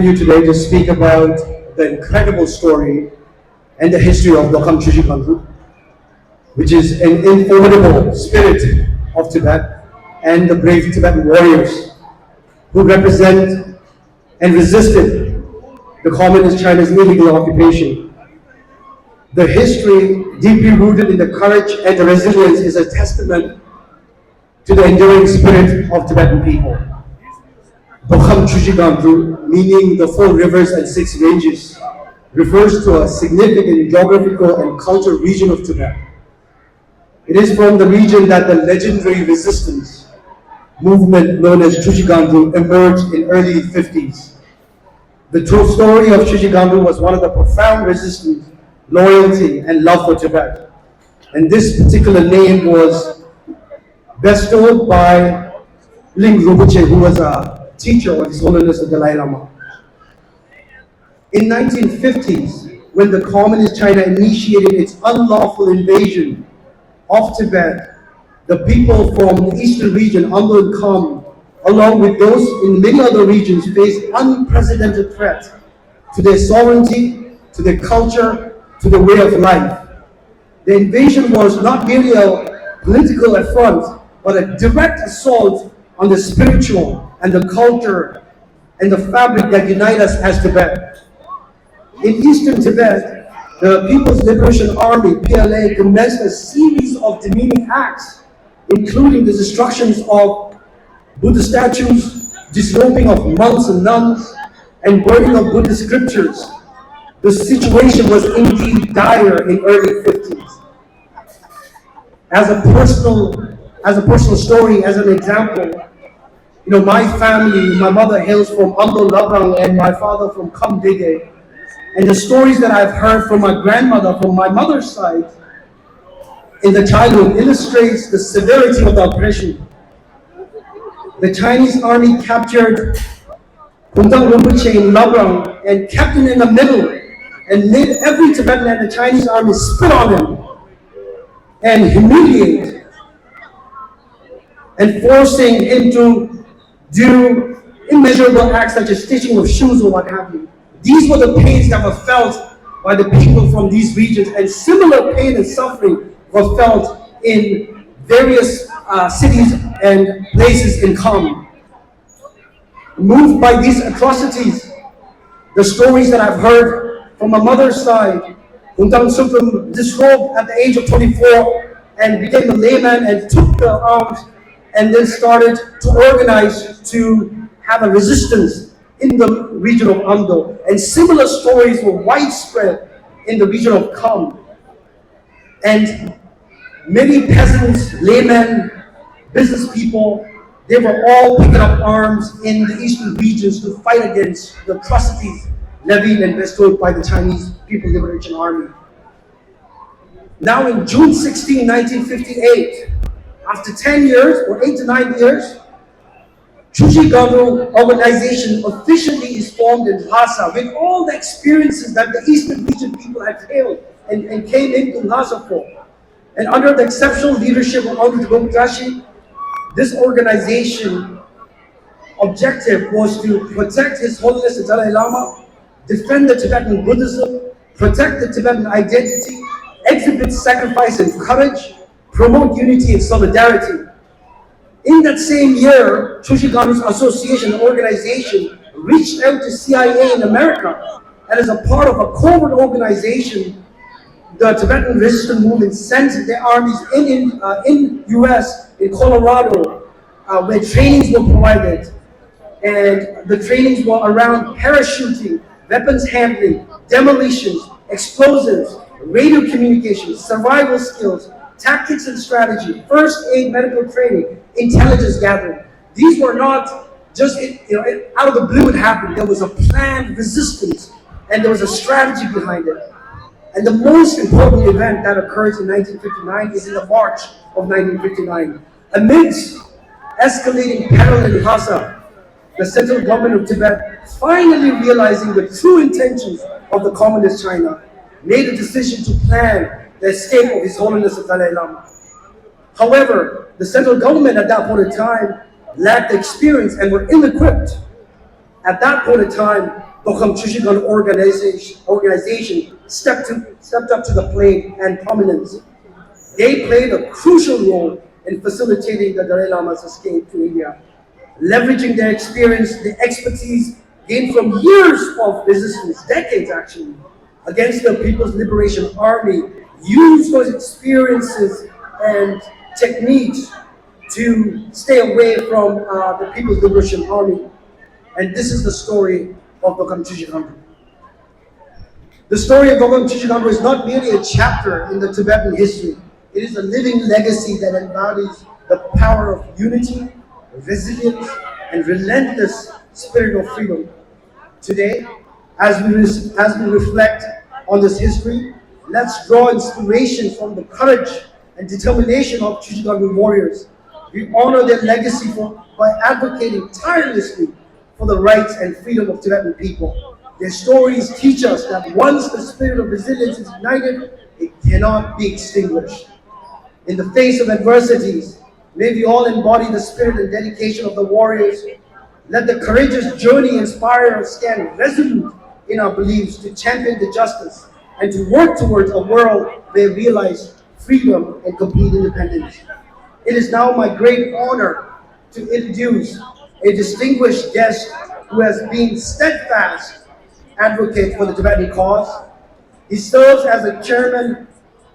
you today to speak about the incredible story and the history of Lokam Chushi Gandruk, which is an informative spirit of Tibet and the brave Tibetan warriors who represent and resisted the communist China's illegal occupation. The history, deeply rooted in the courage and the resilience, is a testament to the enduring spirit of Tibetan people. Lokam Chushi Gandruk, meaning the 4 rivers and 6 ranges, refers to a significant geographical and cultural region of Tibet. It is from the region that the legendary resistance movement known as Chushi Gandruk emerged in early 50s. The true story of Chushi Gandruk was one of the profound resistance, loyalty, and love for Tibet. And this particular name was bestowed by Ling Rinpoche, who was a teacher of His Holiness the Dalai Lama. In 1950s, when the communist China initiated its unlawful invasion of Tibet, the people from the eastern region, Amdo and Kham, along with those in many other regions, faced unprecedented threats to their sovereignty, to their culture, to their way of life. The invasion was not merely a political affront, but a direct assault on the spiritual and the culture and the fabric that unite us as Tibet. In eastern Tibet, the People's Liberation Army, PLA, commenced a series of demeaning acts, including the destructions of Buddha statues, disrobing of monks and nuns, and burning of Buddhist scriptures. The situation was indeed dire in early 50s. As a personal story, as an example, my family, my mother hails from Amdo Labrang and my father from Kamdige. And the stories that I've heard from my grandmother, from my mother's side, in the childhood illustrates the severity of the oppression. The Chinese army captured Kundang Rinpoche in Labrang and kept him in the middle and made every Tibetan and the Chinese army spit on him and humiliate and forcing him to do immeasurable acts such as stitching of shoes or what have you. These were the pains that were felt by the people from these regions, and similar pain and suffering were felt in various cities and places in Kham. Moved by these atrocities, the stories that I've heard from my mother's side, Kundang Sukram disrobed at the age of 24 and became a layman and took the arms and then started to organize to have a resistance in the region of Amdo. And similar stories were widespread in the region of Kham. And many peasants, laymen, business people, they were all picking up arms in the eastern regions to fight against the atrocities levied and bestowed by the Chinese People's Liberation Army. Now in June 16, 1958, after 10 years or 8 to 9 years, Chushi Gandruk organization officially is formed in Lhasa with all the experiences that the eastern region people had failed and came into Lhasa for. And under the exceptional leadership of Audrey Gomtashi, this organization objective was to protect His Holiness the Dalai Lama, defend the Tibetan Buddhism, protect the Tibetan identity, exhibit sacrifice and courage, promote unity and solidarity. In that same year, Chushi Gandruk's association organization reached out to CIA in America, and as a part of a covert organization, the Tibetan resistance movement sent their armies in US, in Colorado, where trainings were provided. And the trainings were around parachuting, weapons handling, demolitions, explosives, radio communications, survival skills, tactics and strategy, first aid medical training, intelligence gathering. These were not just out of the blue it happened. There was a planned resistance and there was a strategy behind it. And the most important event that occurs in 1959 is in the March of 1959. Amidst escalating peril in Lhasa, the central government of Tibet, finally realizing the true intentions of the communist China, made a decision to plan the escape of His Holiness the Dalai Lama. However, the central government at that point in time lacked experience and were ill-equipped. At that point in time, the Chushi organization stepped up to the plate and prominence. They played a crucial role in facilitating the Dalai Lama's escape to India, leveraging their experience, their expertise gained from years of resistance, decades actually, against the People's Liberation Army, used those experiences and techniques to stay away from the People's Liberation Army. And this is the story of the Gandruk. The story of Gandruk is not merely a chapter in the Tibetan history. It is a living legacy that embodies the power of unity, resilience, and relentless spirit of freedom. Today, as we reflect on this history, let's draw inspiration from the courage and determination of Chushi warriors. We honor their legacy by advocating tirelessly for the rights and freedom of Tibetan people. Their stories teach us that once the spirit of resilience is ignited, it cannot be extinguished. In the face of adversities, may we all embody the spirit and dedication of the warriors. Let the courageous journey inspire us stand resolute in our beliefs to champion the justice and to work towards a world where we realize freedom and complete independence. It is now my great honor to introduce a distinguished guest who has been steadfast advocate for the Tibetan cause. He serves as the chairman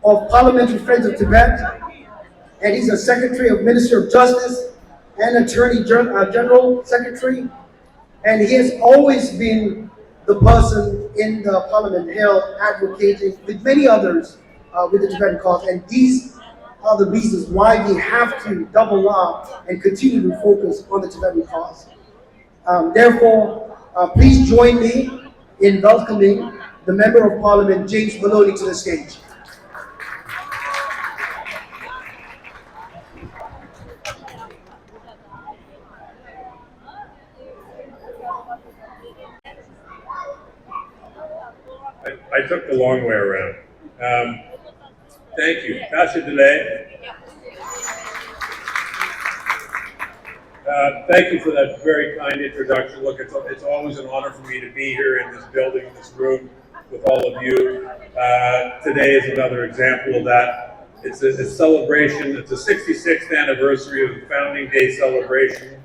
of Parliamentary Friends of Tibet, and he's a Secretary of Minister of Justice and Attorney General Secretary, and he has always been the person in the Parliament Hill advocating with many others with the Tibetan cause, and these are the reasons why we have to double up and continue to focus on the Tibetan cause. Therefore, please join me in welcoming the Member of Parliament, James Melony, to the stage. I took the long way around. Thank you. Tasha Dalai. Thank you for that very kind introduction. Look, it's always an honor for me to be here in this building, in this room, with all of you. Today is another example of that. It's a celebration. It's the 66th anniversary of the Founding Day celebration,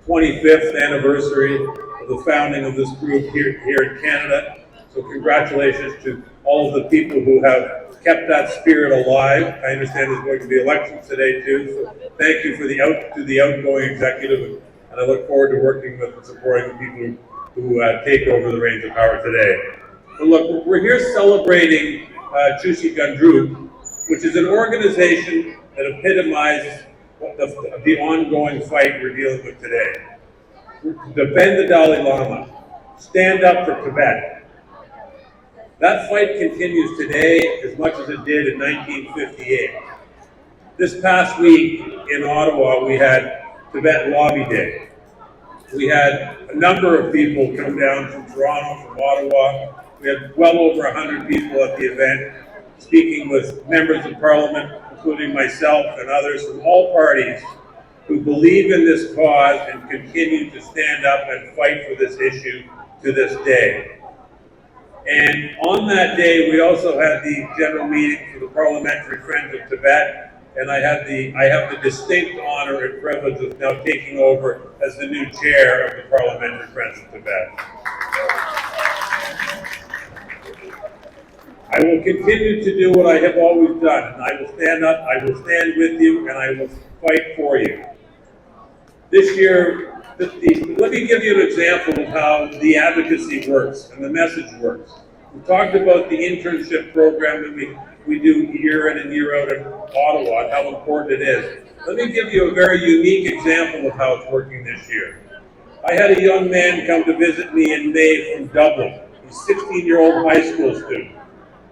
25th anniversary of the founding of this group here in Canada. So congratulations to all of the people who have kept that spirit alive. I understand there's going to be elections today too. So thank you for the outgoing executive, and I look forward to working with and supporting the people who take over the reins of power today. But look, we're here celebrating Chushi Gandruk, which is an organization that epitomizes the ongoing fight we're dealing with today. Defend the Dalai Lama. Stand up for Tibet. That fight continues today as much as it did in 1958. This past week in Ottawa, we had Tibet Lobby Day. We had a number of people come down from Toronto, from Ottawa. We had well over 100 people at the event, speaking with members of Parliament, including myself and others from all parties who believe in this cause and continue to stand up and fight for this issue to this day. And on that day, we also had the general meeting for the Parliamentary Friends of Tibet, and I have the distinct honor and privilege of now taking over as the new chair of the Parliamentary Friends of Tibet. I will continue to do what I have always done, and I will stand up, I will stand with you, and I will fight for you. This year, let me give you an example of how the advocacy works and the message works. We talked about the internship program that we do year in and year out in Ottawa and how important it is. Let me give you a very unique example of how it's working this year. I had a young man come to visit me in May from Dublin. He's a 16-year-old high school student.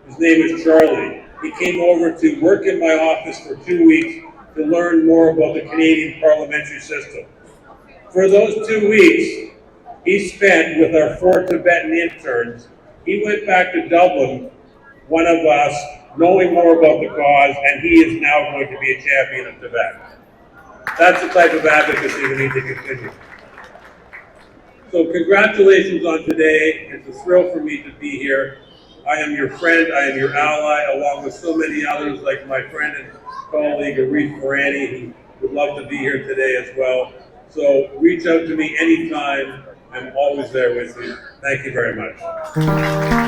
His name is Charlie. He came over to work in my office for 2 weeks to learn more about the Canadian parliamentary system. For those 2 weeks, he spent with our 4 Tibetan interns. He went back to Dublin, one of us, knowing more about the cause, and he is now going to be a champion of Tibet. That's the type of advocacy we need to continue. So congratulations on today. It's a thrill for me to be here. I am your friend, I am your ally, along with so many others like my friend and colleague Arif Morani, who would love to be here today as well. So reach out to me anytime. I'm always there with you. Thank you very much.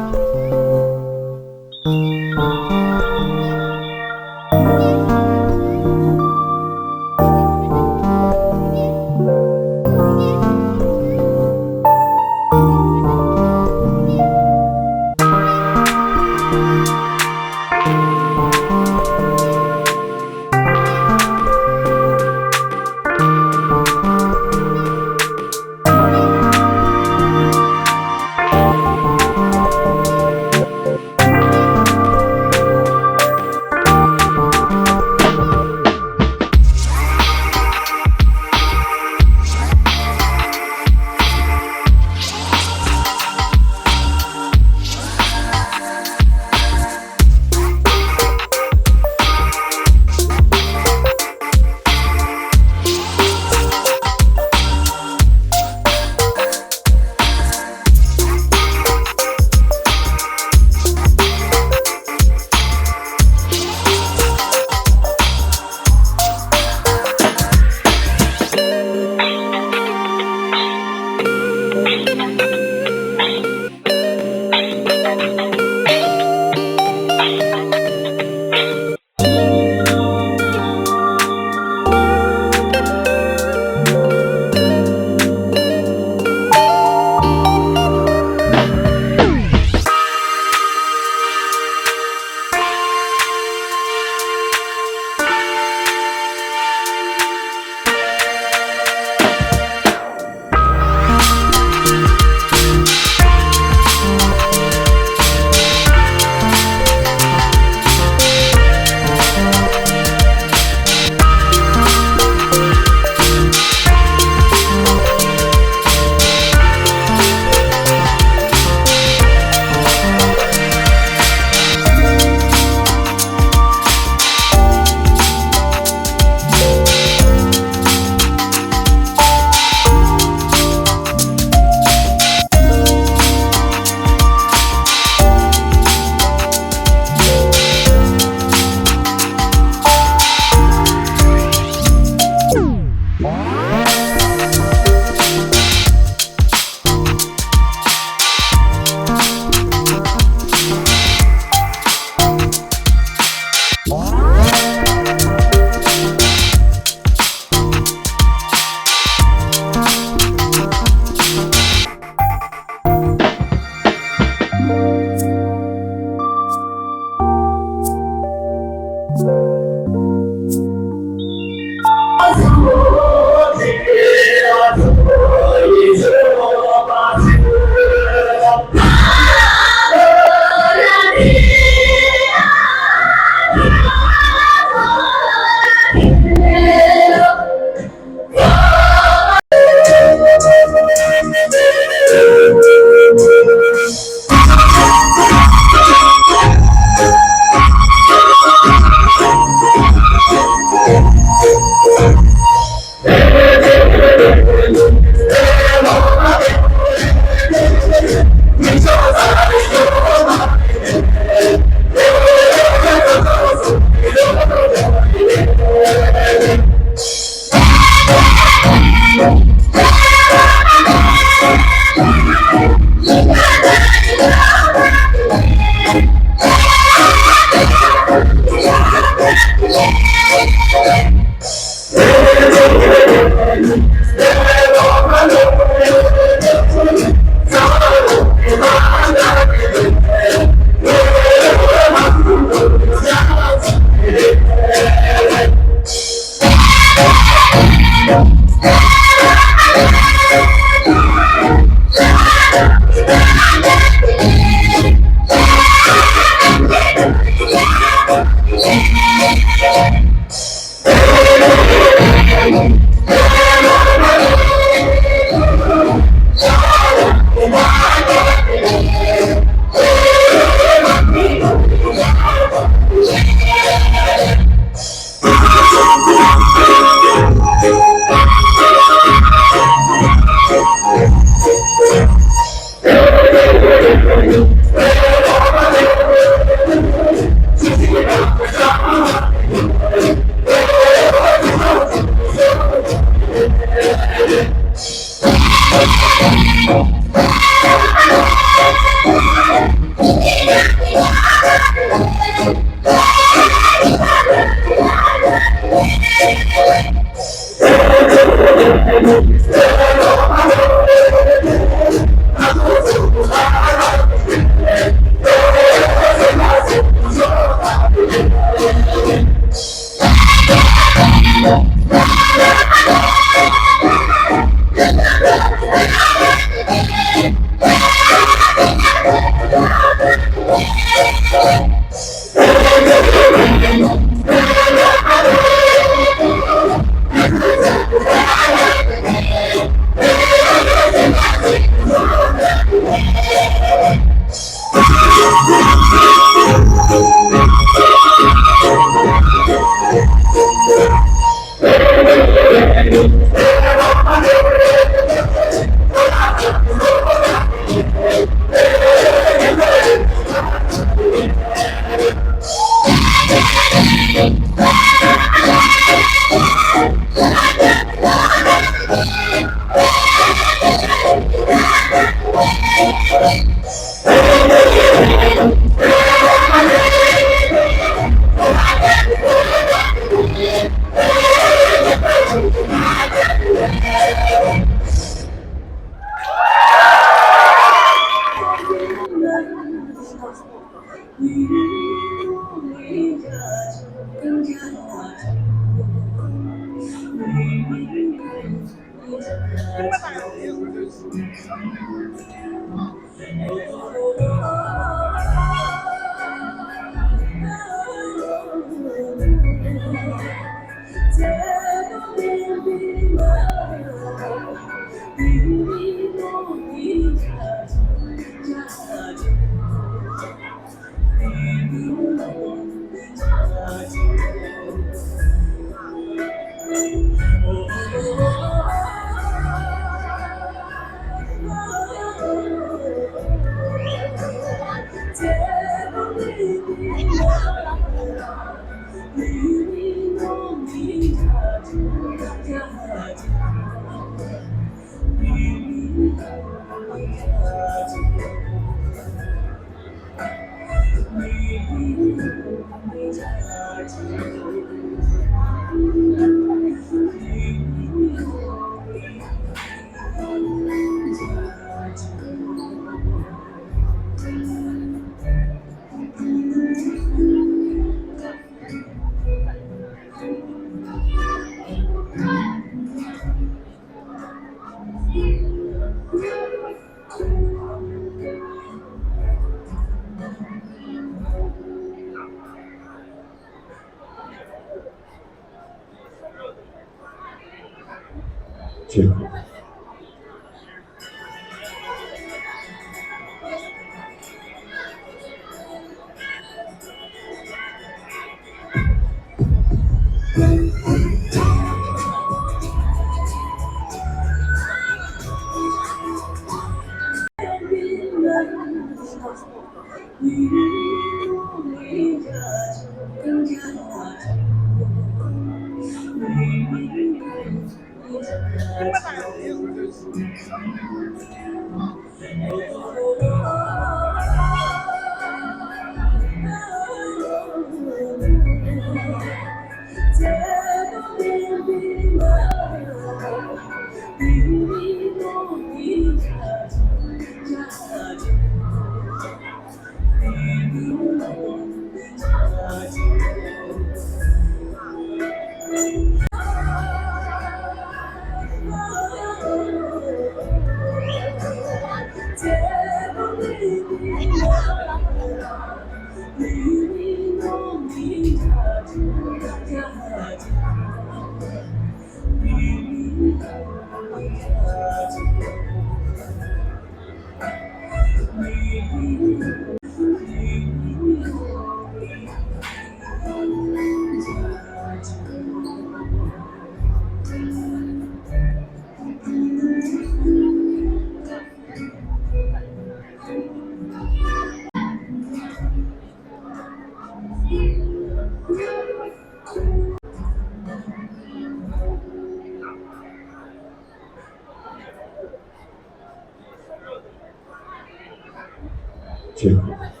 Check.